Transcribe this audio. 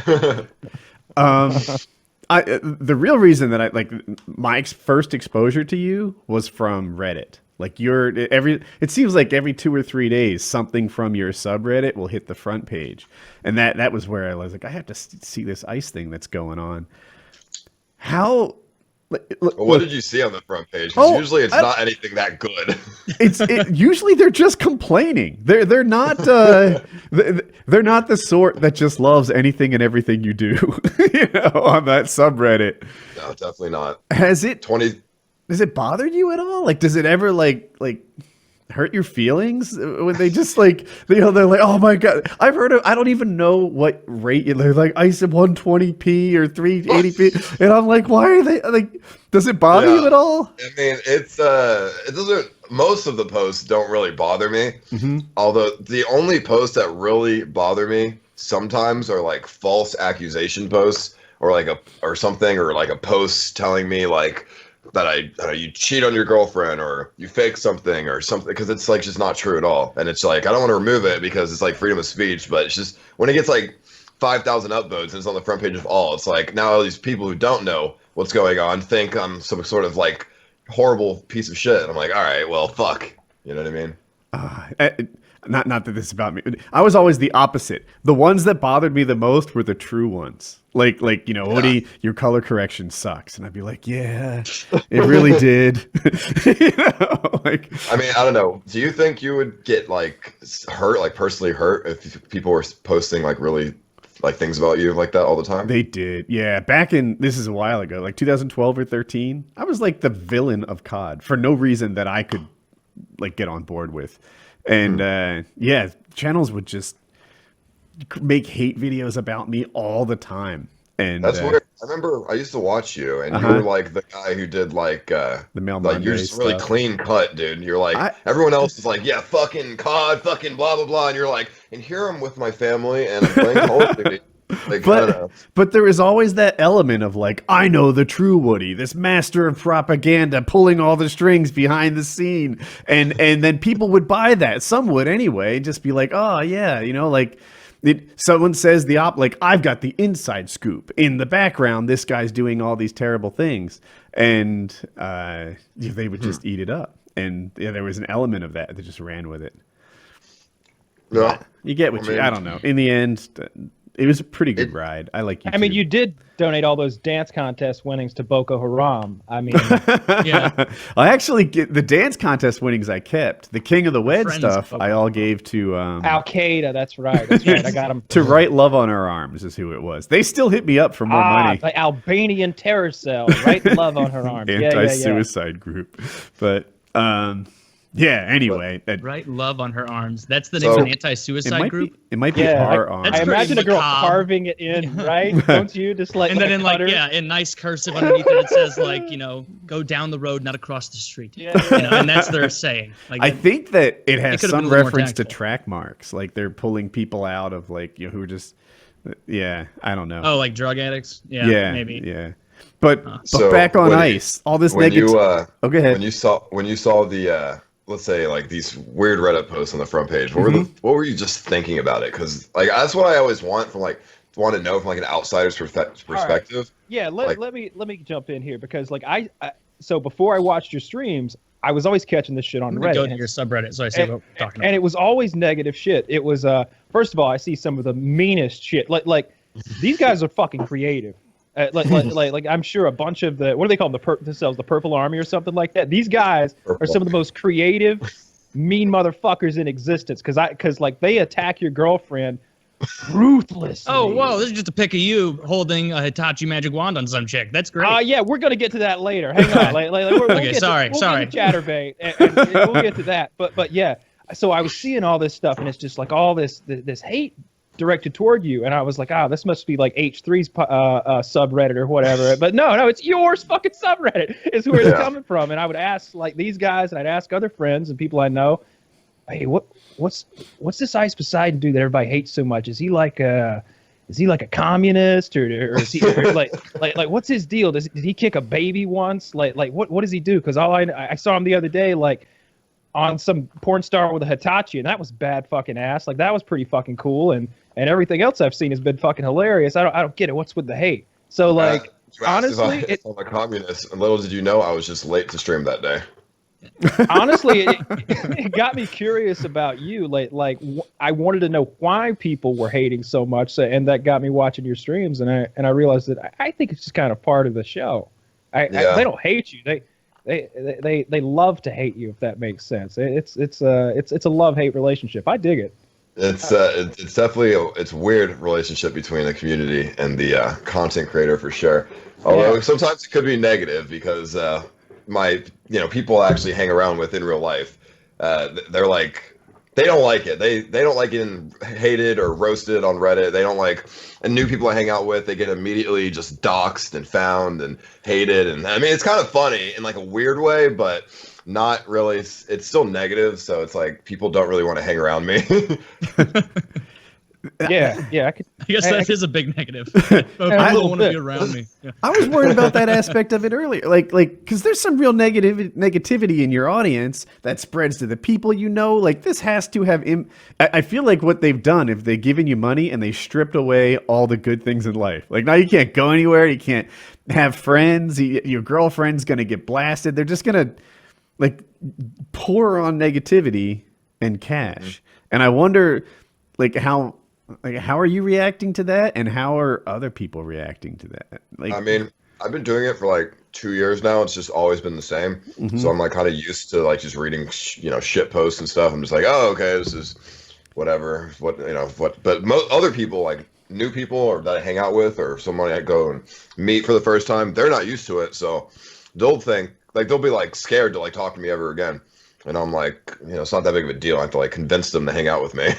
The real reason that I like my first exposure to you was from Reddit. Like it seems like every 2 or 3 days, something from your subreddit will hit the front page, and that was where I was like, I have to see this ice thing that's going on. How? What did you see on the front page? Because usually it's not anything that good. Usually they're just complaining. They're not they're not the sort that just loves anything and everything you do. On that subreddit. No, definitely not. Has it bothered you at all? Like, does it ever like hurt your feelings when they just like they're like, oh my god, I've heard of, I don't even know what rate they're like ice at 120p or 380p, and I'm like, why are they like? Does it bother you at all? I mean, it doesn't. Most of the posts don't really bother me. Mm-hmm. Although the only posts that really bother me sometimes are like false accusation posts, or like or a post telling me like that you cheat on your girlfriend or you fake something or something, because it's like just not true at all. And it's like, I don't want to remove it because it's like freedom of speech, but it's just when it gets like 5,000 upvotes and it's on the front page of all, it's like now all these people who don't know what's going on think I'm some sort of like horrible piece of shit. And I'm like, all right, well, fuck. You know what I mean? Not that this is about me. I was always the opposite. The ones that bothered me the most were the true ones. Like Odie, your color correction sucks, and I'd be like, yeah, it really did. I mean, I don't know. Do you think you would get like hurt, like personally hurt, if people were posting like really like things about you like that all the time? They did, yeah. This is a while ago, like 2012 or 13. I was like the villain of COD for no reason that I could like get on board with. And channels would just make hate videos about me all the time. And that's weird. I remember I used to watch you, and you were like the guy who did like the Mail Monday, like you're just really clean cut, dude. You're like everyone else is like, yeah, fucking COD, fucking blah blah blah, and you're like, and here I'm with my family and I'm playing Call of Duty. Like, but there is always that element of like, I know the true Woody, this master of propaganda, pulling all the strings behind the scene, and then people would buy that. Some would anyway, just be like, oh yeah, like someone says like, I've got the inside scoop. In the background, this guy's doing all these terrible things, and they would just eat it up. And there was an element of that just ran with it. Yeah, you get what I don't know. In the end, it was a pretty good ride. I like you. I mean, you did donate all those dance contest winnings to Boko Haram. I mean, yeah. I actually get the dance contest winnings. I kept the King of the Wed stuff. I all gave to Al Qaeda. That's right. That's right. I got them to Right Love on Her Arms is who it was. They still hit me up for more money. The Albanian terror cell. Right Love on Her Arms. Anti-suicide group, but. Yeah, anyway. Right Love on Her Arms. That's the name of an anti-suicide group? It might be Her Arms. I imagine a girl carving it in, right? Don't you? Just like and then in nice cursive underneath it says like, go down the road, not across the street. Yeah. And that's their saying. Like, I think that it has some reference to track marks. Like they're pulling people out of like, who are just, I don't know. Oh, like drug addicts? Yeah, maybe. Yeah. But back on ice, all this negative. Go ahead. When you saw the let's say like these weird Reddit posts on the front page, what were you just thinking about it? Because like that's what I always want to know from like an outsider's perspective. Right. Yeah, let me jump in here because like so before I watched your streams, I was always catching this shit on Reddit. Go to your subreddit, so I see what we're talking about. And it was always negative shit. It was first of all, I see some of the meanest shit. Like these guys are fucking creative. Like I'm sure a bunch of what do they call them? Themselves the Purple Army or something like that. These guys are some of the most creative, mean motherfuckers in existence. Because like they attack your girlfriend ruthlessly. Oh, whoa! This is just a pic of you holding a Hitachi magic wand on some chick. That's great. Yeah, we're gonna get to that later. Hang on. Sorry. We'll get to Chatterbait, and we'll get to that. But yeah. So I was seeing all this stuff, and it's just like all this hate directed toward you, and I was like, this must be like H3's subreddit or whatever. But no, it's yours fucking subreddit is where it's coming from. And I would ask like these guys, and I'd ask other friends and people I know, hey, what's this Ice Poseidon dude that everybody hates so much? Is he like a communist or is he like what's his deal? Did he kick a baby once? Like what does he do? Because I saw him the other day like on some porn star with a Hitachi, and that was bad fucking ass. Like that was pretty fucking cool. And and everything else I've seen has been fucking hilarious. I don't get it. What's with the hate? So like, you asked honestly, if I'm a communist, and little did you know I was just late to stream that day. honestly, it got me curious about you. I wanted to know why people were hating so much, and that got me watching your streams. And I realized that I think it's just kind of part of the show. They don't hate you. They love to hate you, if that makes sense. It's a love-hate relationship. I dig it. It's definitely it's a weird relationship between the community and the content creator for sure. Although sometimes it could be negative because people I actually hang around with in real life, they're like, they don't like it. They don't like getting hated or roasted on Reddit. They don't like, and new people I hang out with, they get immediately just doxxed and found and hated. And I mean, it's kind of funny in like a weird way, but not really. It's still negative. So it's like people don't really want to hang around me. Yeah, I guess that is a big negative. People don't want to be around me. Yeah. I was worried about that aspect of it earlier, like because there's some real negativity in your audience that spreads to the people you know. Like this has to have. I feel like what they've done, if they've given you money and they stripped away all the good things in life, like now you can't go anywhere, you can't have friends, your girlfriend's gonna get blasted. They're just gonna like pour on negativity and cash, and I wonder, how are you reacting to that, and how are other people reacting to that? Like, I mean, I've been doing it for like 2 years now. It's just always been the same. Mm-hmm. So I'm like kind of used to like just reading, shit posts and stuff. I'm just like, oh, okay, this is whatever. But other people, like new people or that I hang out with or someone I go and meet for the first time, they're not used to it. So they'll think like, they'll be like scared to like talk to me ever again. And I'm like, it's not that big of a deal. I have to like convince them to hang out with me.